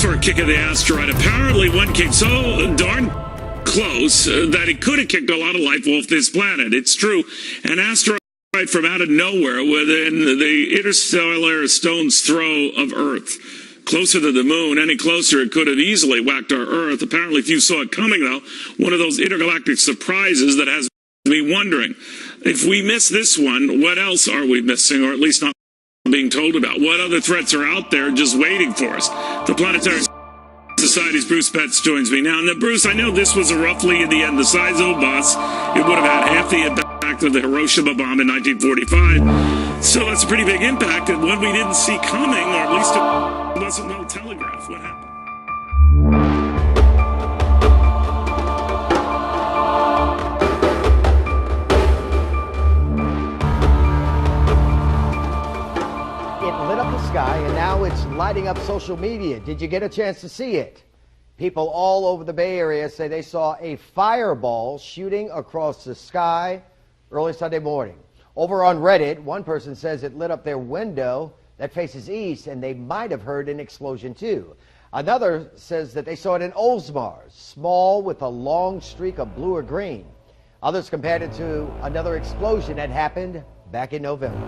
for a kick of the asteroid. Apparently, one came so darn close that it could have kicked a lot of life off this planet. It's true. An asteroid from out of nowhere within the interstellar stone's throw of Earth. Closer to the moon, any closer, it could have easily whacked our Earth. Apparently, few saw it coming, though. One of those intergalactic surprises that has me wondering, if we miss this one, what else are we missing, or at least not being told about? What other threats are out there just waiting for us? The Planetary Society's Bruce Betts joins me now. Now, Bruce, I know this was roughly, in the end, the size of a bus. It would have had half the impact of the Hiroshima bomb in 1945. So that's a pretty big impact, and one we didn't see coming, or at least it wasn't well telegraphed. What happened? It lit up the sky, and now it's lighting up social media. Did you get a chance to see it? People all over the Bay Area say they saw a fireball shooting across the sky early Sunday morning. Over on Reddit, one person says it lit up their window that faces east, and they might have heard an explosion too. Another says that they saw it in Oldsmar, small with a long streak of blue or green. Others compared it to another explosion that happened back in November.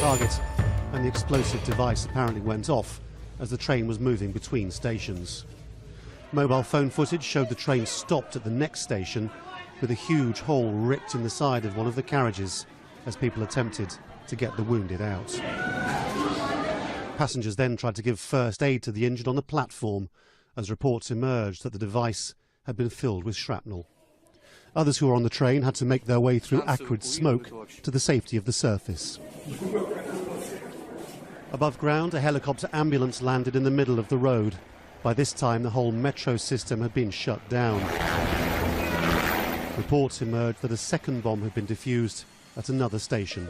target, and the explosive device apparently went off as the train was moving between stations. Mobile phone footage showed the train stopped at the next station with a huge hole ripped in the side of one of the carriages as people attempted to get the wounded out. Passengers then tried to give first aid to the injured on the platform as reports emerged that the device had been filled with shrapnel. Others who were on the train had to make their way through acrid smoke to the safety of the surface. Above ground, a helicopter ambulance landed in the middle of the road. By this time, the whole metro system had been shut down. Reports emerged that a second bomb had been defused at another station.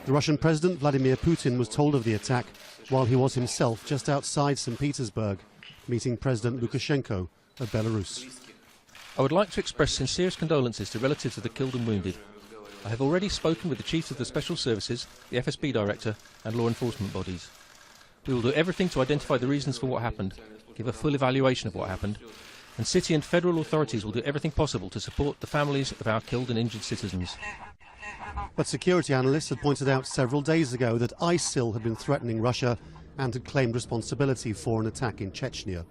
The Russian President Vladimir Putin was told of the attack while he was himself just outside St. Petersburg, meeting President Lukashenko of Belarus. I would like to express sincerest condolences to relatives of the killed and wounded. I have already spoken with the chiefs of the special services, the FSB director and law enforcement bodies. We will do everything to identify the reasons for what happened, give a full evaluation of what happened, and city and federal authorities will do everything possible to support the families of our killed and injured citizens. But security analysts had pointed out several days ago that ISIL had been threatening Russia and had claimed responsibility for an attack in Chechnya.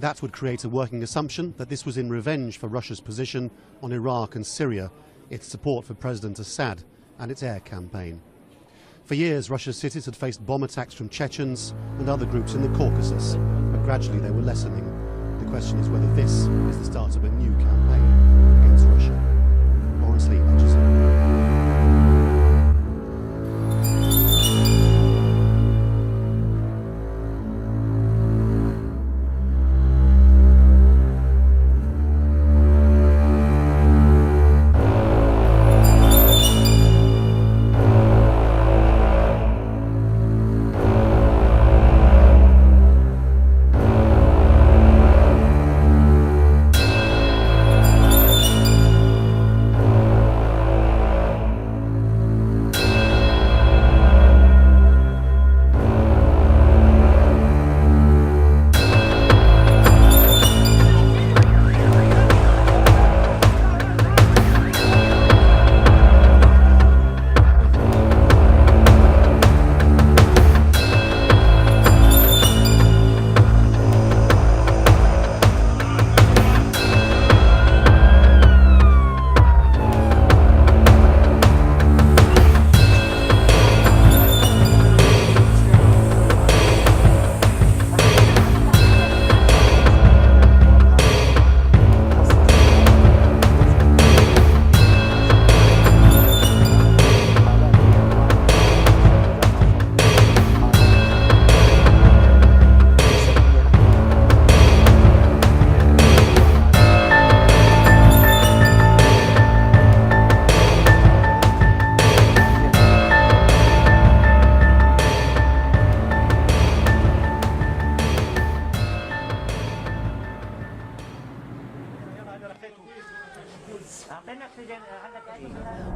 That would create a working assumption that this was in revenge for Russia's position on Iraq and Syria, its support for President Assad and its air campaign. For years, Russia's cities had faced bomb attacks from Chechens and other groups in the Caucasus, but gradually they were lessening. The question is whether this is the start of a new campaign against Russia. Lawrence Lee, HSM.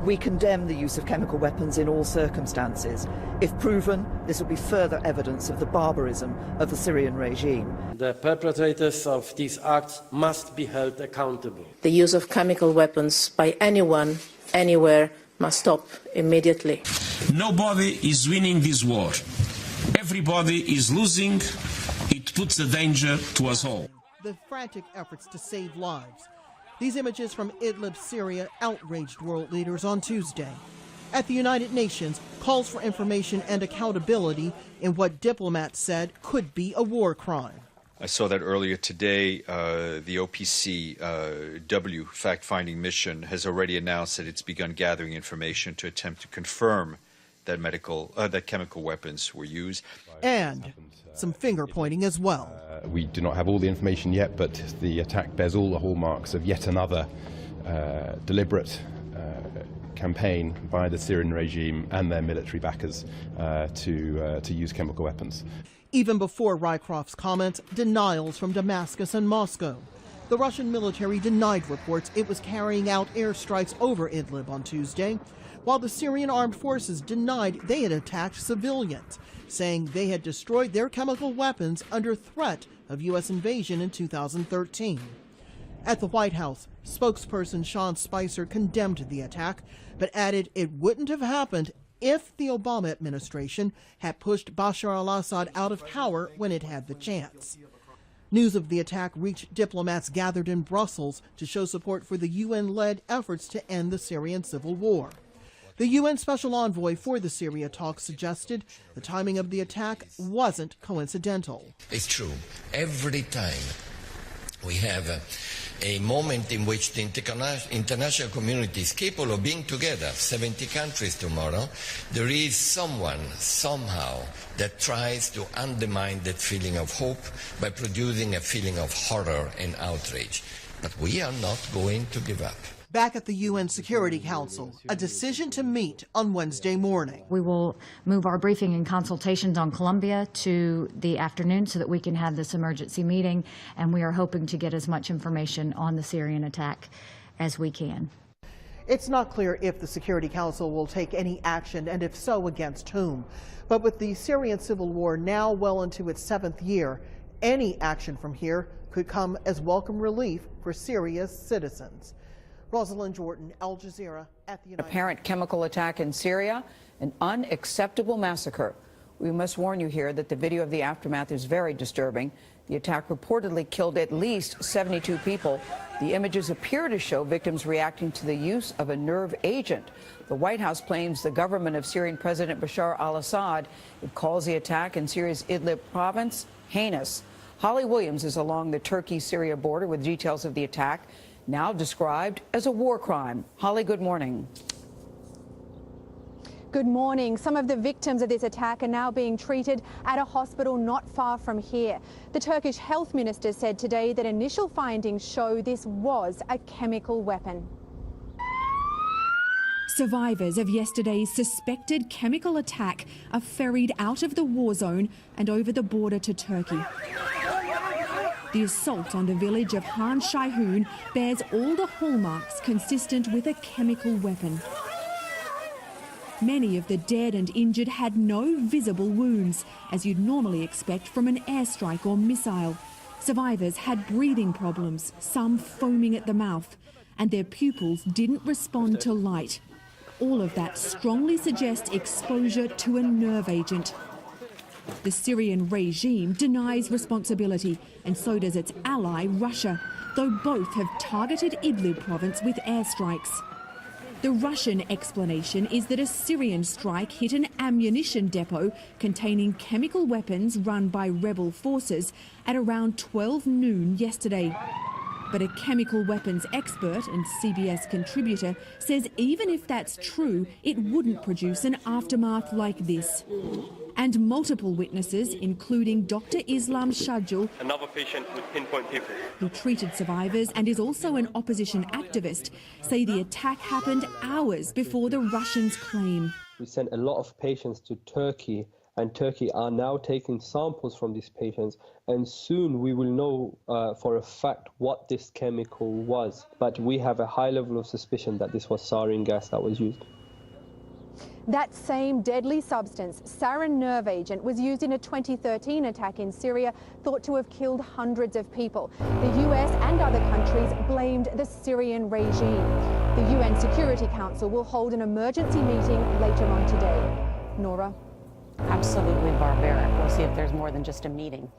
We condemn the use of chemical weapons in all circumstances. If proven, this will be further evidence of the barbarism of the Syrian regime. The perpetrators of these acts must be held accountable. The use of chemical weapons by anyone, anywhere, must stop immediately. Nobody is winning this war. Everybody is losing. It puts a danger to us all. The frantic efforts to save lives. These images from Idlib, Syria, outraged world leaders on Tuesday. At the United Nations, calls for information and accountability in what diplomats said could be a war crime. I saw that earlier today. The OPCW fact-finding mission has already announced that it's begun gathering information to attempt to confirm that chemical weapons were used. And some finger-pointing as well. We do not have all the information yet, but the attack bears all the hallmarks of yet another deliberate campaign by the Syrian regime and their military backers to use chemical weapons. Even before Rycroft's comments, denials from Damascus and Moscow. The Russian military denied reports it was carrying out airstrikes over Idlib on Tuesday, while the Syrian armed forces denied they had attacked civilians, saying they had destroyed their chemical weapons under threat of U.S. invasion in 2013. At the White House, spokesperson Sean Spicer condemned the attack, but added it wouldn't have happened if the Obama administration had pushed Bashar al-Assad out of power when it had the chance. News of the attack reached diplomats gathered in Brussels to show support for the UN-led efforts to end the Syrian civil war. The UN Special Envoy for the Syria talks suggested the timing of the attack wasn't coincidental. It's true. Every time we have a moment in which the international community is capable of being together, 70 countries tomorrow, there is someone, somehow, that tries to undermine that feeling of hope by producing a feeling of horror and outrage. But we are not going to give up. Back at the UN Security Council, a decision to meet on Wednesday morning. We will move our briefing and consultations on Colombia to the afternoon so that we can have this emergency meeting, and we are hoping to get as much information on the Syrian attack as we can. It's not clear if the Security Council will take any action, and if so, against whom. But with the Syrian civil war now well into its 7th year, any action from here could come as welcome relief for Syria's citizens. Rosalind Jordan, Al Jazeera at the United Apparent chemical attack in Syria, an unacceptable massacre. We must warn you here that the video of the aftermath is very disturbing. The attack reportedly killed at least 72 people. The images appear to show victims reacting to the use of a nerve agent. The White House claims the government of Syrian President Bashar al-Assad. It calls the attack in Syria's Idlib province heinous. Holly Williams is along the Turkey-Syria border with details of the attack, now described as a war crime. Holly, good morning. Good morning. Some of the victims of this attack are now being treated at a hospital not far from here. The Turkish health minister said today that initial findings show this was a chemical weapon. Survivors of yesterday's suspected chemical attack are ferried out of the war zone and over the border to Turkey. The assault on the village of Han Shayhun bears all the hallmarks consistent with a chemical weapon. Many of the dead and injured had no visible wounds, as you'd normally expect from an airstrike or missile. Survivors had breathing problems, some foaming at the mouth, and their pupils didn't respond to light. All of that strongly suggests exposure to a nerve agent. The Syrian regime denies responsibility, and so does its ally, Russia, though both have targeted Idlib province with airstrikes. The Russian explanation is that a Syrian strike hit an ammunition depot containing chemical weapons run by rebel forces at around 12 noon yesterday. But a chemical weapons expert and CBS contributor says even if that's true, it wouldn't produce an aftermath like this. And multiple witnesses, including Dr. Islam Shajul, another patient with pinpoint people, who treated survivors and is also an opposition activist, say the attack happened hours before the Russians claim. We sent a lot of patients to Turkey, and Turkey are now taking samples from these patients, and soon we will know for a fact what this chemical was. But we have a high level of suspicion that this was sarin gas that was used. That same deadly substance, sarin nerve agent, was used in a 2013 attack in Syria, thought to have killed hundreds of people. The US and other countries blamed the Syrian regime. The UN Security Council will hold an emergency meeting later on today. Nora? Absolutely barbaric. We'll see if there's more than just a meeting.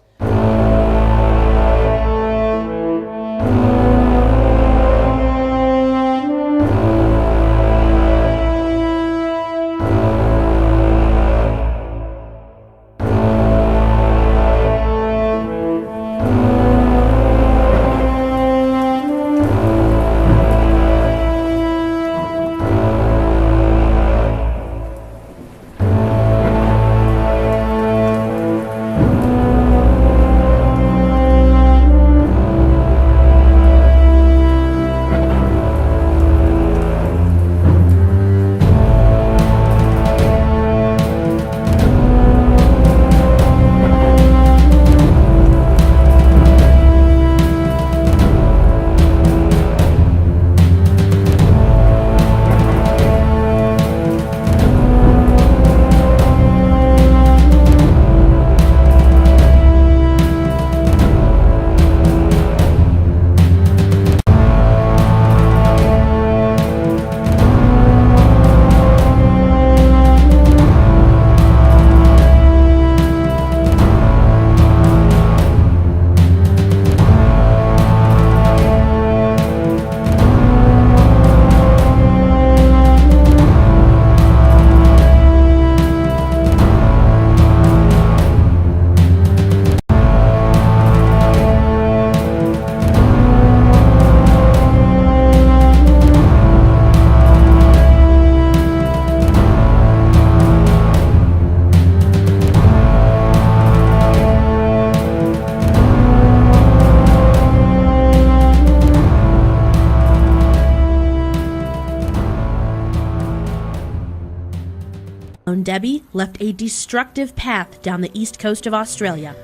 Debbie left a destructive path down the east coast of Australia,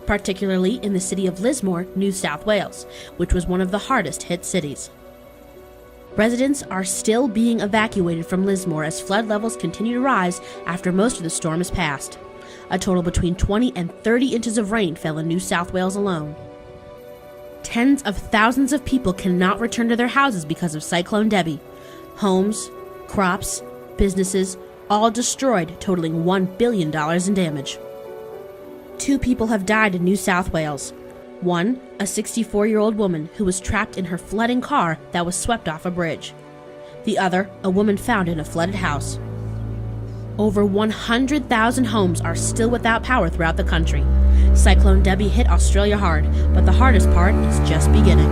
particularly in the city of Lismore, New South Wales, which was one of the hardest hit cities. Residents are still being evacuated from Lismore as flood levels continue to rise after most of the storm has passed. A total between 20 and 30 inches of rain fell in New South Wales alone. Tens of thousands of people cannot return to their houses because of Cyclone Debbie. Homes, crops, businesses, all destroyed, totaling $1 billion in damage. 2 people have died in New South Wales. One, a 64-year-old woman who was trapped in her flooding car that was swept off a bridge. The other, a woman found in a flooded house. Over 100,000 homes are still without power throughout the country. Cyclone Debbie hit Australia hard, but the hardest part is just beginning.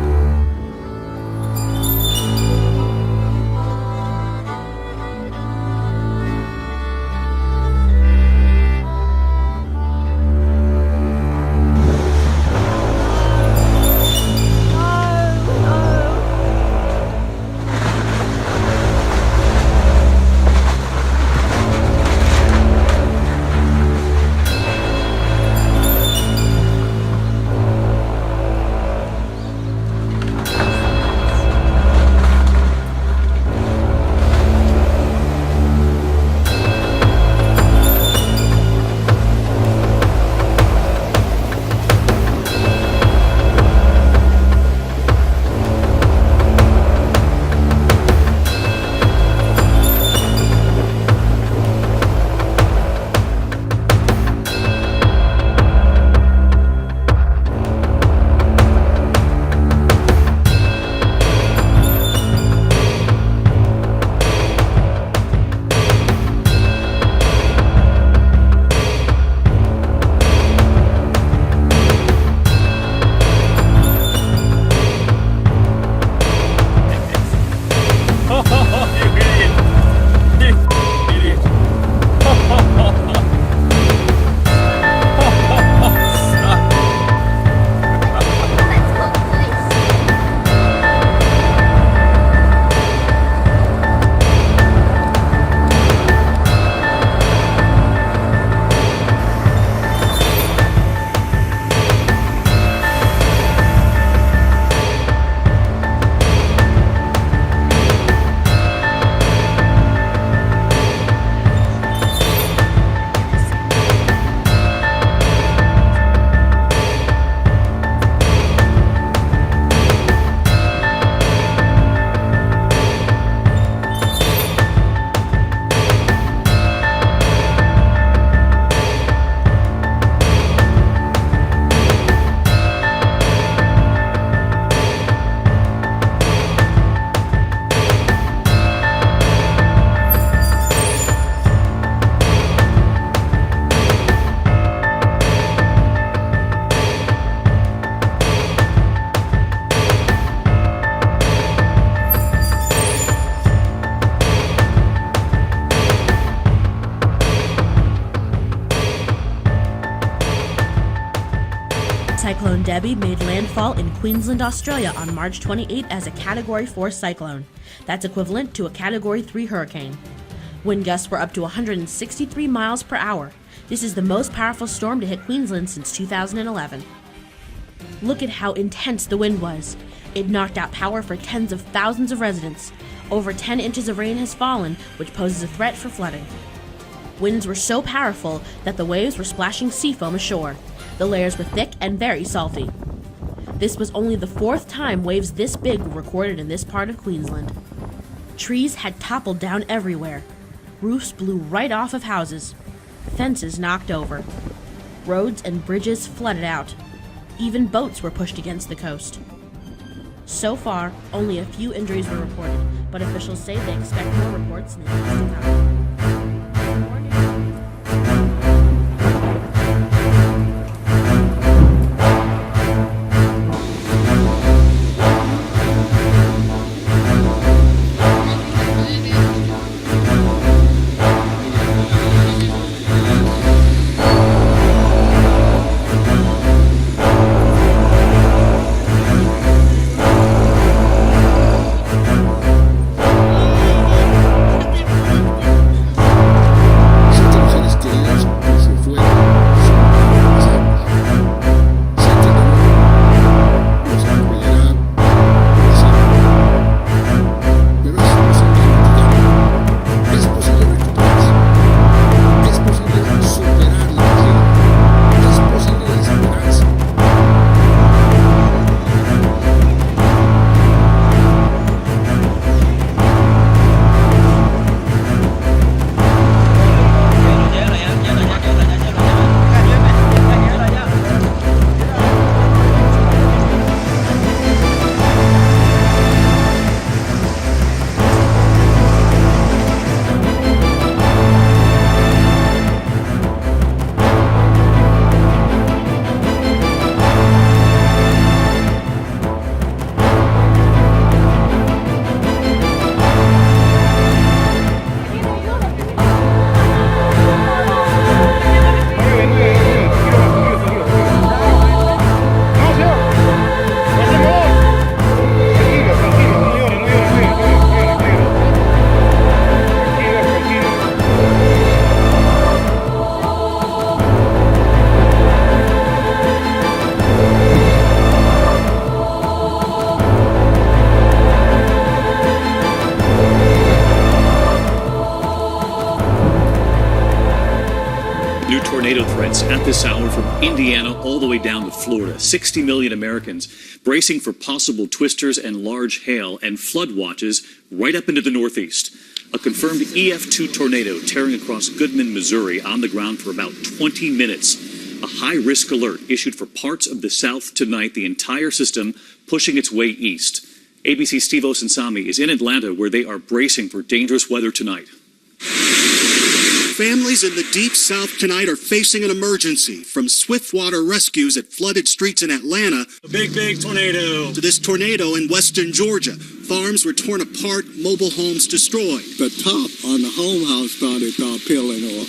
Cyclone Debbie made landfall in Queensland, Australia on March 28 as a Category 4 cyclone. That's equivalent to a Category 3 hurricane. Wind gusts were up to 163 miles per hour. This is the most powerful storm to hit Queensland since 2011. Look at how intense the wind was. It knocked out power for tens of thousands of residents. Over 10 inches of rain has fallen, which poses a threat for flooding. Winds were so powerful that the waves were splashing sea foam ashore. The layers were thick and very salty. This was only the 4th time waves this big were recorded in this part of Queensland. Trees had toppled down everywhere. Roofs blew right off of houses. Fences knocked over. Roads and bridges flooded out. Even boats were pushed against the coast. So far, only a few injuries were reported, but officials say they expect more reports in the days to come. New tornado threats at this hour from Indiana all the way down to Florida. 60 million Americans bracing for possible twisters and large hail and flood watches right up into the Northeast. A confirmed EF2 tornado tearing across Goodman, Missouri on the ground for about 20 minutes. A high-risk alert issued for parts of the South tonight, the entire system pushing its way east. ABC's Steve Osunsami is in Atlanta, where they are bracing for dangerous weather tonight. Families in the Deep South tonight are facing an emergency, from swift water rescues at flooded streets in Atlanta, a big tornado, to this tornado in western Georgia. Farms were torn apart, mobile homes destroyed. The top on the home house started peeling off,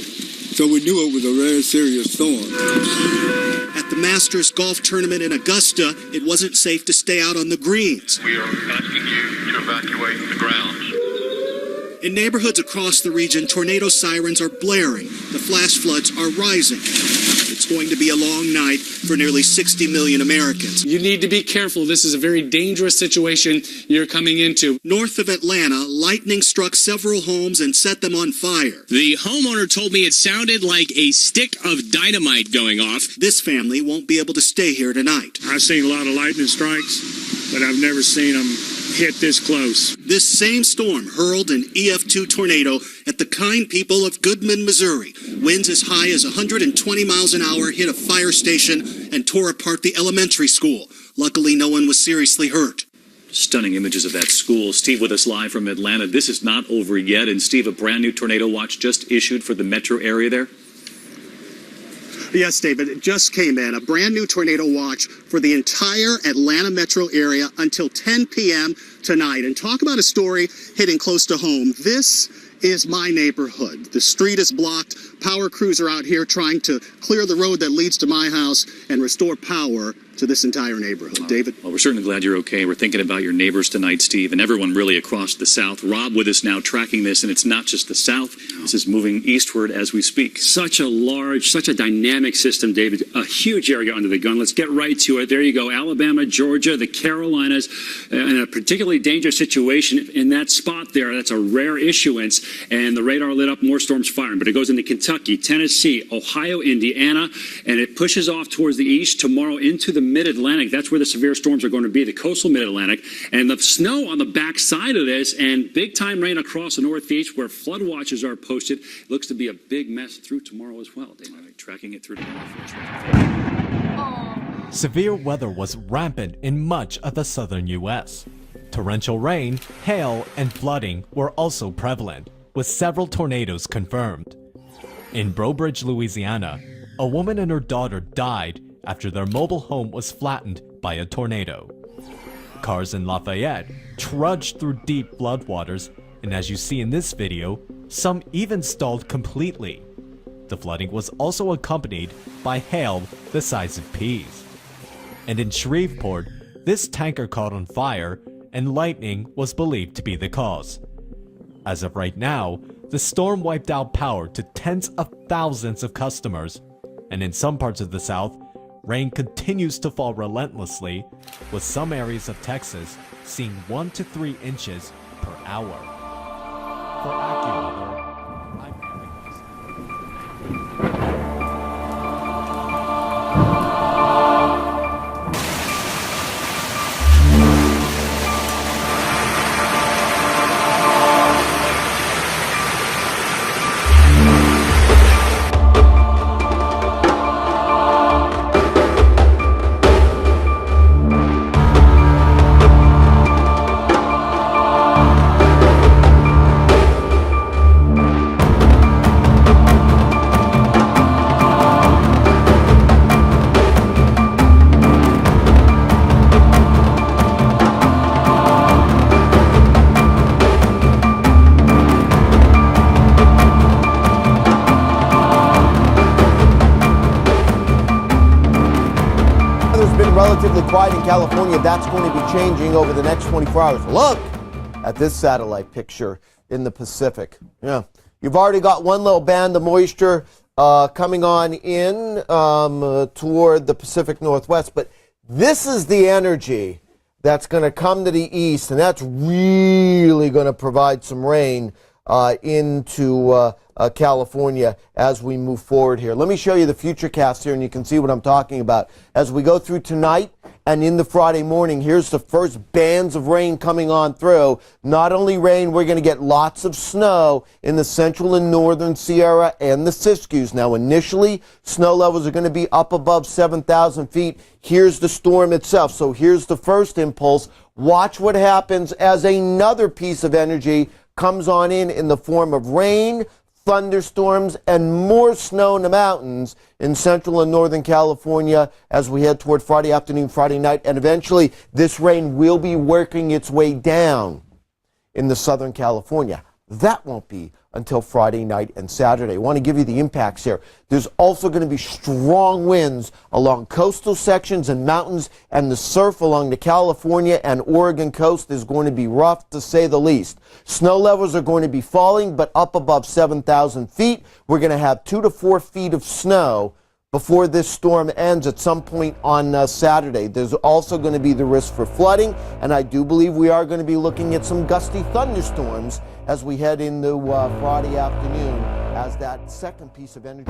so we knew it was a very serious storm. At the Masters Golf Tournament in Augusta, it wasn't safe to stay out on the greens. We are asking you to evacuate the grounds. In neighborhoods across the region, tornado sirens are blaring. The flash floods are rising. It's going to be a long night for nearly 60 million Americans. You need to be careful. This is a very dangerous situation you're coming into. North of Atlanta, lightning struck several homes and set them on fire. The homeowner told me it sounded like a stick of dynamite going off. This family won't be able to stay here tonight. I've seen a lot of lightning strikes, but I've never seen them hit this close. This same storm hurled an EF2 tornado at the kind people of Goodman, Missouri. Winds as high as 120 miles an hour hit a fire station and tore apart the elementary school. Luckily, no one was seriously hurt. Stunning images of that school. Steve with us live from Atlanta. This is not over yet. And Steve, a brand new tornado watch just issued for the metro area there? Yes, David, it just came in. A brand new tornado watch for the entire Atlanta metro area until 10 p.m. tonight. And talk about a story hitting close to home. This is my neighborhood. The street is blocked. Power crews are out here trying to clear the road that leads to my house and restore power to this entire neighborhood. David? Well, we're certainly glad you're okay. We're thinking about your neighbors tonight, Steve, and everyone really across the South. Rob with us now tracking this, and it's not just the South. This is moving eastward as we speak. Such a large, such a dynamic system, David. A huge area under the gun. Let's get right to it. There you go. Alabama, Georgia, the Carolinas, in a particularly dangerous situation in that spot there. That's a rare issuance, and the radar lit up more storms firing. But it goes into Kentucky, Tennessee, Ohio, Indiana, and it pushes off towards the east tomorrow into the mid-Atlantic. That's where the severe storms are going to be, the coastal mid-Atlantic. And the snow on the back side of this and big-time rain across the northeast where flood watches are posted. It looks to be a big mess through tomorrow as well. David, tracking it through tomorrow. Severe weather was rampant in much of the southern U.S. Torrential rain, hail, and flooding were also prevalent, with several tornadoes confirmed. In Breaux Bridge, Louisiana, a woman and her daughter died after their mobile home was flattened by a tornado. Cars in Lafayette trudged through deep floodwaters, and as you see in this video, some even stalled completely. The flooding was also accompanied by hail the size of peas. And in Shreveport, this tanker caught on fire, and lightning was believed to be the cause. As of right now, the storm wiped out power to tens of thousands of customers, and in some parts of the South, rain continues to fall relentlessly, with some areas of Texas seeing 1 to 3 inches per hour. For AccuWeather, I'm Eric. Relatively quiet in California. That's going to be changing over the next 24 hours. Look at this satellite picture in the Pacific. Yeah, you've already got one little band of moisture coming on in toward the Pacific Northwest, but this is the energy that's going to come to the east, and that's really going to provide some rain into California as we move forward here. Let me show you the futurecast here, and you can see what I'm talking about. As we go through tonight and in the Friday morning, here's the first bands of rain coming on through. Not only rain, we're going to get lots of snow in the central and northern Sierra and the Siskiyous. Now, initially, snow levels are going to be up above 7,000 feet. Here's the storm itself. So here's the first impulse. Watch what happens as another piece of energy comes on in the form of rain, thunderstorms, and more snow in the mountains in central and northern California as we head toward Friday afternoon, Friday night, and eventually this rain will be working its way down in the southern California. That won't be until Friday night and Saturday. I want to give you the impacts here. There's also going to be strong winds along coastal sections and mountains, and the surf along the California and Oregon coast is going to be rough, to say the least. Snow levels are going to be falling, but up above 7,000 feet. We're going to have 2 to 4 feet of snow before this storm ends at some point on Saturday. There's also going to be the risk for flooding, and I do believe we are going to be looking at some gusty thunderstorms as we head into Friday afternoon as that second piece of energy.